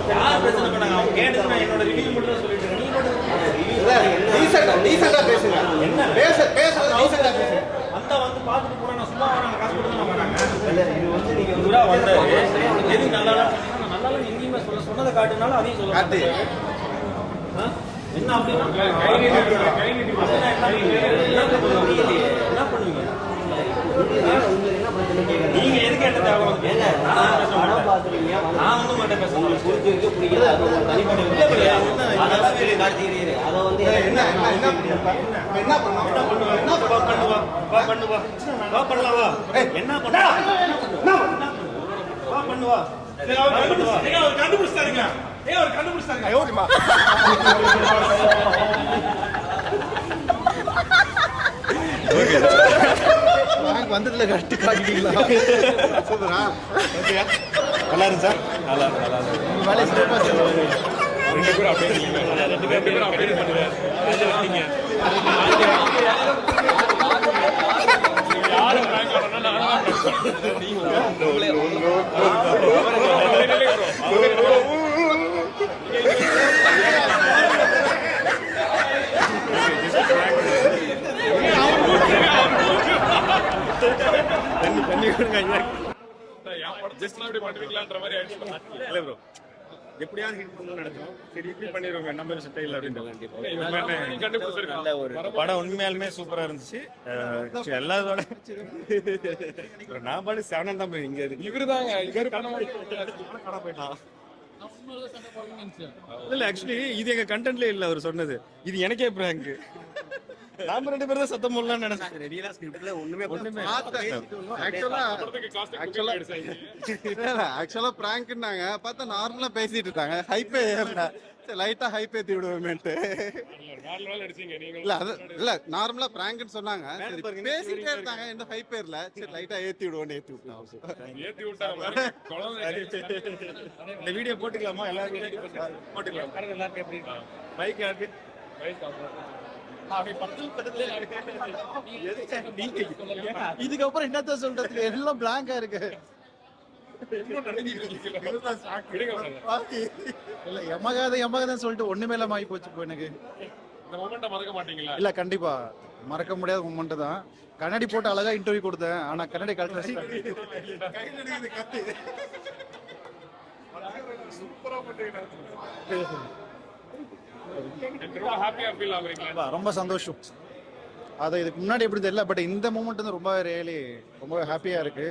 யார் பிரச்சனை பண்ணாங்க? அவங்க கேட்டது நான் என்னோட ரிவ்யூ மட்டும் தான் சொல்லிட்டு இருக்கேன். பேசுங்க. என்ன பேசுறது டீசெண்டா பேசுங்க. வந்து பார்த்துட்டு போனா நான் சும்மா வராங்க, காசு கொடுத்து நான் வராங்க. இது வந்து நீங்க இவரா வந்தாரு, எது நல்லா நல்லா எங்கேயுமே சொன்னதை காட்டுனாலும் அதையும் சொல்ல காட்டு. என்ன அப்படின்னா என்ன பண்ணுவீங்க? நீங்க எது கேட்டது? நான் வந்து மட்டும் பேசுறேன். வந்ததுல கட்டு காட்டிட்டீங்களா? சூப்பரா நல்லா இருக்கு சார். நல்லா வேலை சிறப்பாக செய்வாங்க. ரெண்டு பேரும் அப்படியே பண்ணுங்க. யாரும் எப்படியாவது ஹிட் பண்ணணும்னு நினைச்சோம். சரி இப்படி பண்ணிடுவோங்க, நம்ம செட் இல்லை அப்படின்னு ஒரு படம் உண்மையாலுமே சூப்பரா இருந்துச்சு. எல்லாத்தோட நான் பாடு 7 தான் இங்க இவருதாங்க போயிட்டான். இல்ல ஆக்சுவலி இது எங்க கண்டென்ட்ல இல்ல அவர் சொன்னது, இது எனக்கே பிராங்க். நாம 2 பேரும் தான் சத்தம் போடலாம்னு நினைச்சேன். ரெடியா ஸ்கிரிப்ட்ல ஒண்ணுமே ஆக்சுவலா பிராங்க்னாங்க, பார்த்தா நார்மலா பேசிட்டு இருக்காங்க. ஹைப்பே ஏறல, லைட்டா ஹைப் ஏத்தி விடுவேன்ட்டு. இல்ல அது இல்ல நார்மலா பிராங்க்னு சொன்னாங்க, பேசிட்டே இருந்தாங்க. எந்த ஹைப் ஏறல, சரி லைட்டா ஏத்தி விடுவோம்னு ஏத்தி விட்டாங்க. இந்த வீடியோ போட்டுக்கலாமா? எல்லாரும் போட்டுக்கலாம். பைக் யாருக்கு? இதுக்கப்புறம் என்னத்த சொல்றதுக்கு? எல்லாம் பிளாங்கா இருக்கு. இல்ல எமகாதான் சொல்லிட்டு ஒண்ணுமே இல்லாம ஆகி போச்சு இப்போ எனக்கு. மறக்க மாட்டீங்களா? இல்ல கண்டிப்பா மறக்க முடியாத மொமெண்ட் தான். கண்ணாடி போட்டு அழகா இன்டர்வியூ கொடுத்தேன், ஆனா கண்ணாடி கழட்டி ரொம்ப சந்தோஷம். அது இதுக்கு முன்னாடி எப்படி தெரியல, பட் இந்த மூமெண்ட் வந்து ரொம்ப ரியலி ரொம்ப ஹாப்பியா இருக்கு.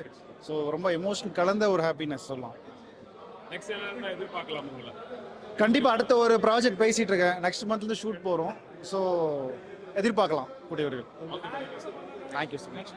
ஸோ ரொம்ப எமோஷன் கலந்த ஒரு ஹாப்பினஸ் சொல்லலாம். கண்டிப்பா அடுத்த ஒரு ப்ராஜெக்ட் பேசிட்டு இருக்கேன். நெக்ஸ்ட் மந்த்ல ஷூட் போறோம். ஸோ எதிர்பார்க்கலாம் கூடியவர்கள். Thank you so much.